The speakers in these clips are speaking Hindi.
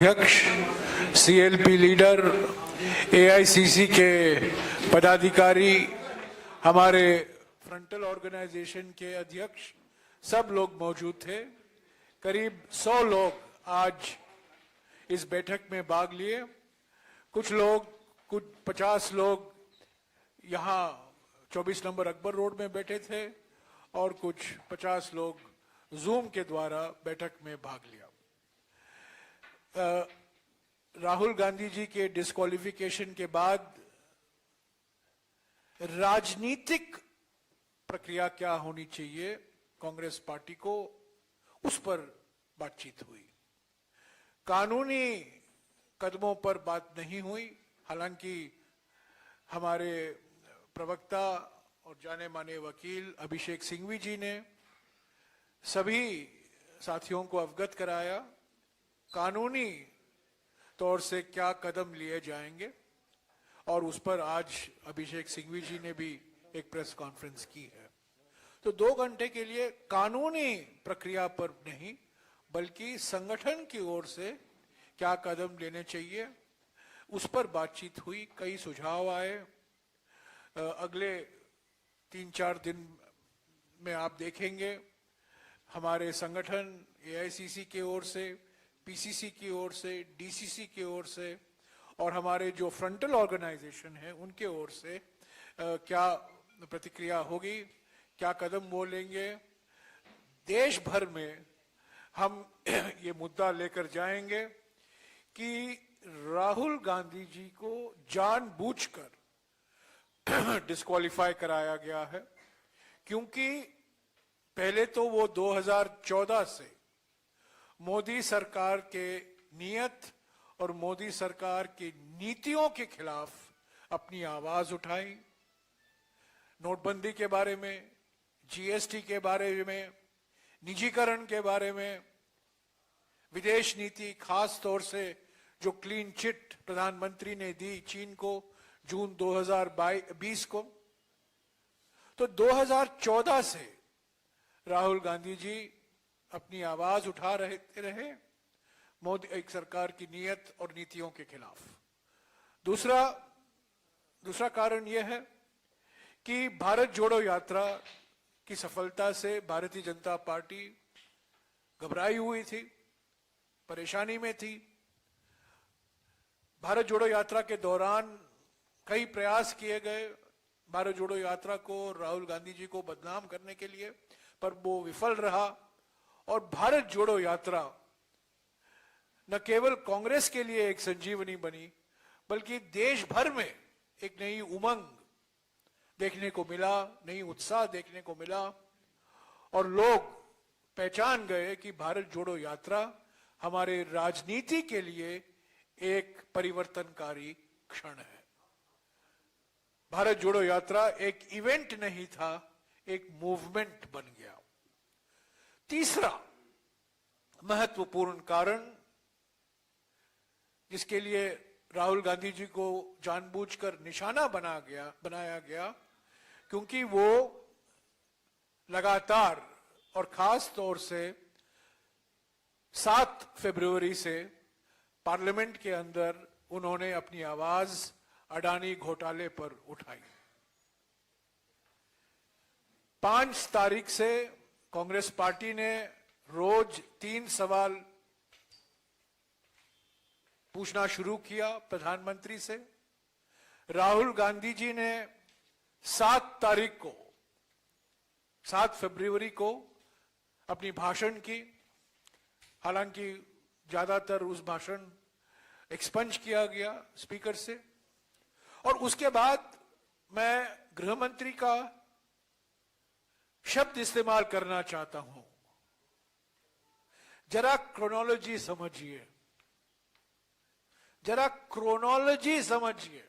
अध्यक्ष, सीएलपी लीडर, एआईसीसी के पदाधिकारी, हमारे फ्रंटल ऑर्गेनाइजेशन के अध्यक्ष, सब लोग मौजूद थे। करीब 100 लोग आज इस बैठक में भाग लिए। कुछ 50 लोग यहाँ 24 नंबर अकबर रोड में बैठे थे और कुछ 50 लोग जूम के द्वारा बैठक में भाग लिया। राहुल गांधी जी के डिस्क्वालिफिकेशन के बाद राजनीतिक प्रक्रिया क्या होनी चाहिए कांग्रेस पार्टी को, उस पर बातचीत हुई। कानूनी कदमों पर बात नहीं हुई। हालांकि हमारे प्रवक्ता और जाने माने वकील अभिषेक सिंघवी जी ने सभी साथियों को अवगत कराया कानूनी तौर से क्या कदम लिए जाएंगे, और उस पर आज अभिषेक सिंघवी जी ने भी एक प्रेस कॉन्फ्रेंस की है। तो 2 घंटे के लिए कानूनी प्रक्रिया पर नहीं बल्कि संगठन की ओर से क्या कदम लेने चाहिए उस पर बातचीत हुई। कई सुझाव आए। अगले 3-4 दिन में आप देखेंगे हमारे संगठन एआईसीसी की ओर से, पीसीसी की ओर से, डीसीसी की ओर से और हमारे जो फ्रंटल ऑर्गेनाइजेशन है उनके ओर से क्या प्रतिक्रिया होगी, क्या कदम वो लेंगे। देश भर में हम ये मुद्दा लेकर जाएंगे कि राहुल गांधी जी को जानबूझकर डिस्क्वालीफाई कराया गया है, क्योंकि पहले तो वो 2014 से मोदी सरकार के नियत और मोदी सरकार की नीतियों के खिलाफ अपनी आवाज उठाई। नोटबंदी के बारे में, जीएसटी के बारे में, निजीकरण के बारे में, विदेश नीति, खास तौर से जो क्लीन चिट प्रधानमंत्री ने दी चीन को जून 2020 को। तो 2014 से राहुल गांधी जी अपनी आवाज उठा रहे मोदी एक सरकार की नीयत और नीतियों के खिलाफ। दूसरा कारण यह है कि भारत जोड़ो यात्रा की सफलता से भारतीय जनता पार्टी घबराई हुई थी, परेशानी में थी। भारत जोड़ो यात्रा के दौरान कई प्रयास किए गए भारत जोड़ो यात्रा को, राहुल गांधी जी को बदनाम करने के लिए, पर वो विफल रहा। और भारत जोड़ो यात्रा न केवल कांग्रेस के लिए एक संजीवनी बनी बल्कि देश भर में एक नई उमंग देखने को मिला, नई उत्साह देखने को मिला और लोग पहचान गए कि भारत जोड़ो यात्रा हमारे राजनीति के लिए एक परिवर्तनकारी क्षण है। भारत जोड़ो यात्रा एक इवेंट नहीं था, एक मूवमेंट बन गया। तीसरा महत्वपूर्ण कारण जिसके लिए राहुल गांधी जी को जानबूझकर निशाना बनाया गया, क्योंकि वो लगातार और खास तौर से 7 फरवरी से पार्लियामेंट के अंदर उन्होंने अपनी आवाज अडानी घोटाले पर उठाई। 5 तारीख से कांग्रेस पार्टी ने रोज 3 सवाल पूछना शुरू किया प्रधानमंत्री से। राहुल गांधी जी ने 7 फरवरी को अपनी भाषण की। हालांकि ज्यादातर उस भाषण एक्सपंज किया गया स्पीकर से। और उसके बाद मैं गृह मंत्री का शब्द इस्तेमाल करना चाहता हूं। जरा क्रोनोलॉजी समझिए, जरा क्रोनोलॉजी समझिए।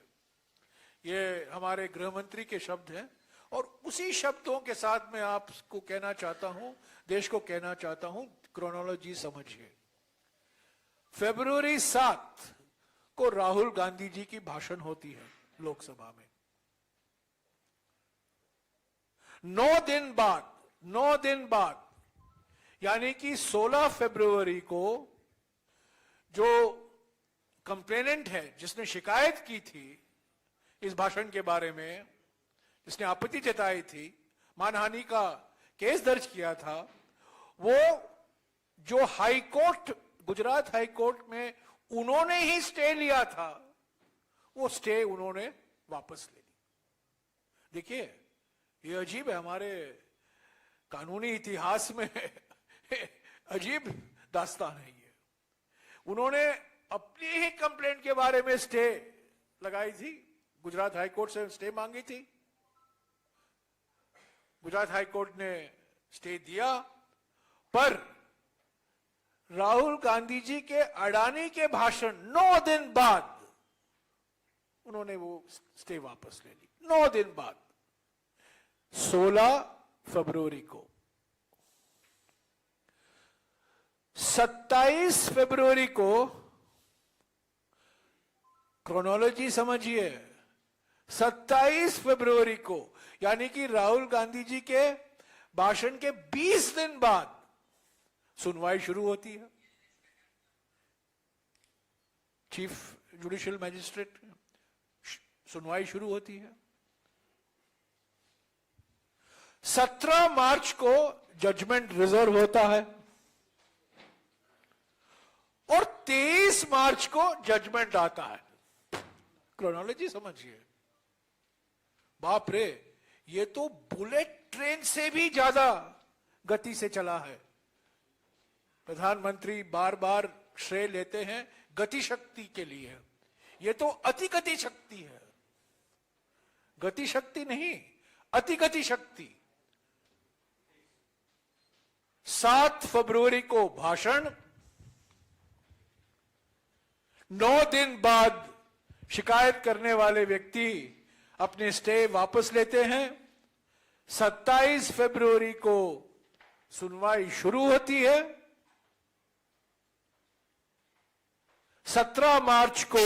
ये हमारे गृह मंत्री के शब्द हैं और उसी शब्दों के साथ मैं आपको कहना चाहता हूं, देश को कहना चाहता हूं, क्रोनोलॉजी समझिए। फरवरी 7 को राहुल गांधी जी की भाषण होती है लोकसभा में। 9 दिन बाद यानी कि 16 फरवरी को जो कंप्लेनेंट है, जिसने शिकायत की थी इस भाषण के बारे में, जिसने आपत्ति जताई थी, मानहानि का केस दर्ज किया था, वो जो high court, Gujarat high court में उन्होंने ही स्टे लिया था, वो स्टे उन्होंने वापस ले ली। देखिए, ये अजीब है, हमारे कानूनी इतिहास में अजीब दास्तान है ये। उन्होंने अपनी ही कंप्लेंट के बारे में स्टे लगाई थी, गुजरात हाई कोर्ट से स्टे मांगी थी, गुजरात हाई कोर्ट ने स्टे दिया, पर राहुल गांधी जी के अडानी के भाषण 9 दिन बाद उन्होंने वो स्टे वापस ले ली। 9 दिन बाद, 16 फरवरी को, 27 फरवरी को, क्रोनोलॉजी समझिए, 27 फरवरी को, यानी कि राहुल गांधी जी के भाषण के 20 दिन बाद सुनवाई शुरू होती है। चीफ जुडिशियल मैजिस्ट्रेट सुनवाई शुरू होती है। 17 मार्च को जजमेंट रिजर्व होता है और 23 मार्च को जजमेंट आता है। क्रोनोलॉजी समझिए। बाप रे, ये तो बुलेट ट्रेन से भी ज्यादा गति से चला है। प्रधानमंत्री बार बार श्रेय लेते हैं गति शक्ति के लिए, ये तो अति गति शक्ति है, गति शक्ति नहीं, अति गति शक्ति। 7 फरवरी को भाषण, 9 दिन बाद शिकायत करने वाले व्यक्ति अपने स्टे वापस लेते हैं। 27 फरवरी को सुनवाई शुरू होती है। 17 मार्च को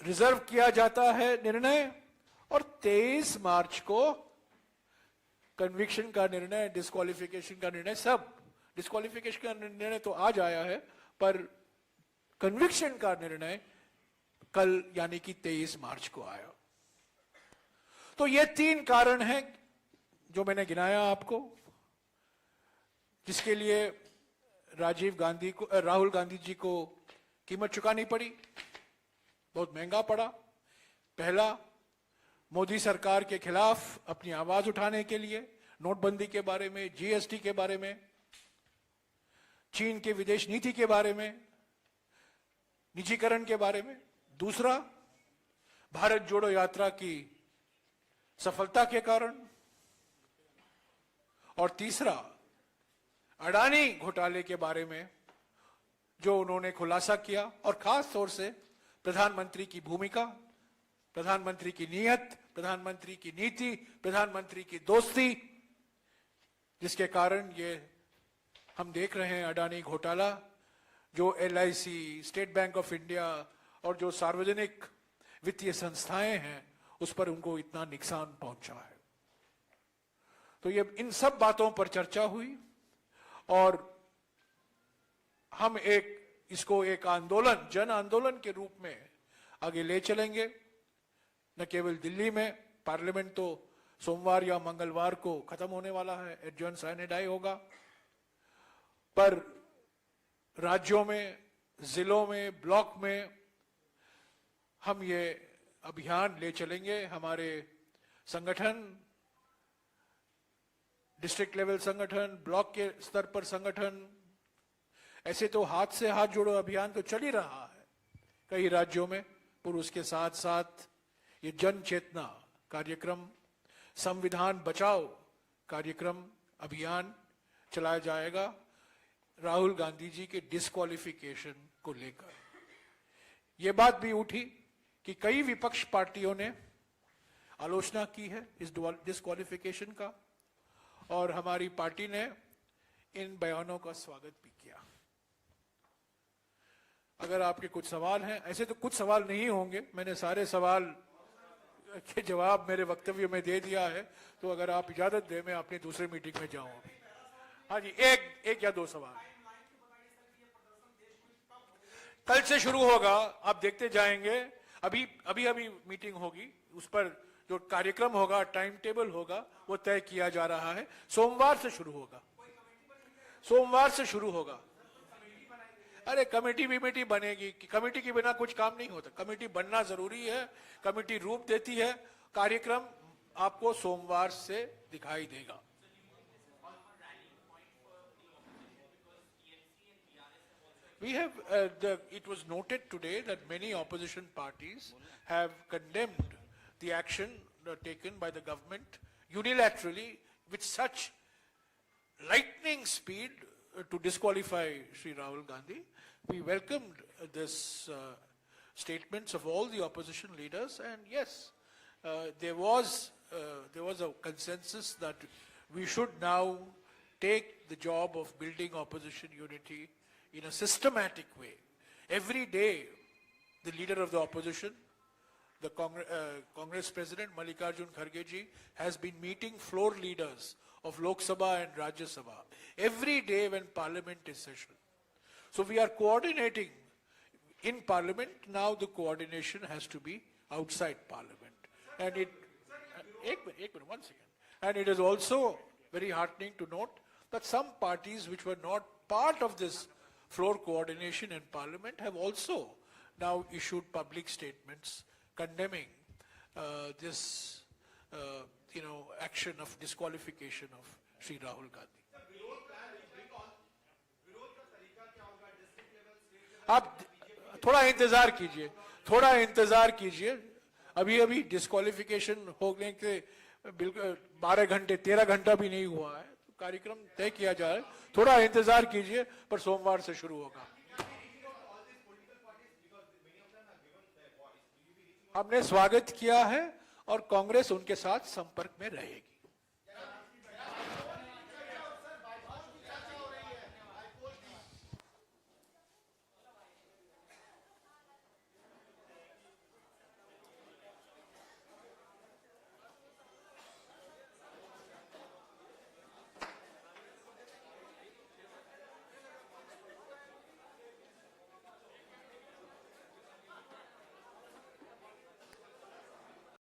रिजर्व किया जाता है निर्णय और 23 मार्च को कन्विक्शन का निर्णय, डिस्क्वालिफिकेशन का निर्णय, सब डिस्क्वालिफिकेशन का निर्णय तो आज आया है, पर कन्विक्शन का निर्णय कल यानी कि 23 मार्च को आया। तो ये 3 कारण हैं जो मैंने गिनाया आपको, जिसके लिए राहुल गांधी जी को कीमत चुकानी पड़ी, बहुत महंगा पड़ा। पहला, मोदी सरकार के खिलाफ अपनी आवाज उठाने के लिए, नोटबंदी के बारे में, जीएसटी के बारे में, चीन के विदेश नीति के बारे में, निजीकरण के बारे में। दूसरा, भारत जोड़ो यात्रा की सफलता के कारण। और तीसरा, अडानी घोटाले के बारे में जो उन्होंने खुलासा किया, और खास तौर से प्रधानमंत्री की भूमिका, प्रधानमंत्री की नीयत, प्रधानमंत्री की नीति, प्रधानमंत्री की दोस्ती, जिसके कारण ये हम देख रहे हैं अडानी घोटाला, जो LIC, state bank of India और जो सार्वजनिक वित्तीय संस्थाएं हैं, उस पर उनको इतना नुकसान पहुंचा है। तो ये इन सब बातों पर चर्चा हुई और हम इसको एक आंदोलन, जन आंदोलन के रूप में आगे ले चलेंगे। न केवल दिल्ली में, पार्लियामेंट तो सोमवार या मंगलवार को खत्म होने वाला है, एडजर्न साइने डाई होगा, पर राज्यों में, जिलों में, ब्लॉक में हम ये अभियान ले चलेंगे। हमारे संगठन, डिस्ट्रिक्ट लेवल संगठन, ब्लॉक के स्तर पर संगठन, ऐसे तो हाथ से हाथ जोड़ो अभियान तो चल ही रहा है कई राज्यों में, पर उसके साथ साथ ये जन चेतना कार्यक्रम, संविधान बचाओ कार्यक्रम, अभियान चलाया जाएगा राहुल गांधी जी के डिस्क्वालिफिकेशन को लेकर। यह बात भी उठी कि कई विपक्ष पार्टियों ने आलोचना की है इस डिस्क्वालिफिकेशन का, और हमारी पार्टी ने इन बयानों का स्वागत भी किया। अगर आपके कुछ सवाल हैं, ऐसे तो कुछ सवाल नहीं होंगे, मैंने सारे सवाल के जवाब मेरे वक्तव्य में दे दिया है, तो अगर आप इजाजत दें मैं अपनी दूसरी मीटिंग में जाऊं। हाँ जी, एक या दो सवाल। कल से शुरू होगा, आप देखते जाएंगे। अभी अभी अभी मीटिंग होगी, उस पर जो कार्यक्रम होगा, टाइम टेबल होगा, वो तय किया जा रहा है। सोमवार से शुरू होगा, सोमवार से शुरू होगा। अरे कमेटी बनेगी, कमेटी के बिना कुछ काम नहीं होता। कमेटी बनना जरूरी है, कमेटी रूप देती है। कार्यक्रम आपको सोमवार से दिखाई देगा। We have, it was noted today that many opposition parties have condemned the action taken by the government unilaterally with such lightning speed to disqualify Sri Rahul Gandhi. We welcomed this statements of all the opposition leaders, and yes, there was a consensus that we should now take the job of building opposition unity in a systematic way. Every day, the leader of the opposition, the Congress President Mallikarjun Kharge ji, has been meeting floor leaders of Lok Sabha and Rajya Sabha every day when Parliament is session. So we are coordinating in Parliament. Now the coordination has to be outside Parliament. And it, one second. And it is also very heartening to note that some parties which were not part of this floor coordination in Parliament have also now issued public statements condemning this, action of disqualification of Sri Rahul Gandhi. आप थोड़ा इंतजार कीजिए, अभी डिस्क्वालिफिकेशन होने के बिल्कुल 12 घंटे 13 घंटा भी नहीं हुआ है, तो कार्यक्रम तय किया जा रहा है। थोड़ा इंतजार कीजिए, पर सोमवार से शुरू होगा। हमने स्वागत किया है और कांग्रेस उनके साथ संपर्क में रहेगी।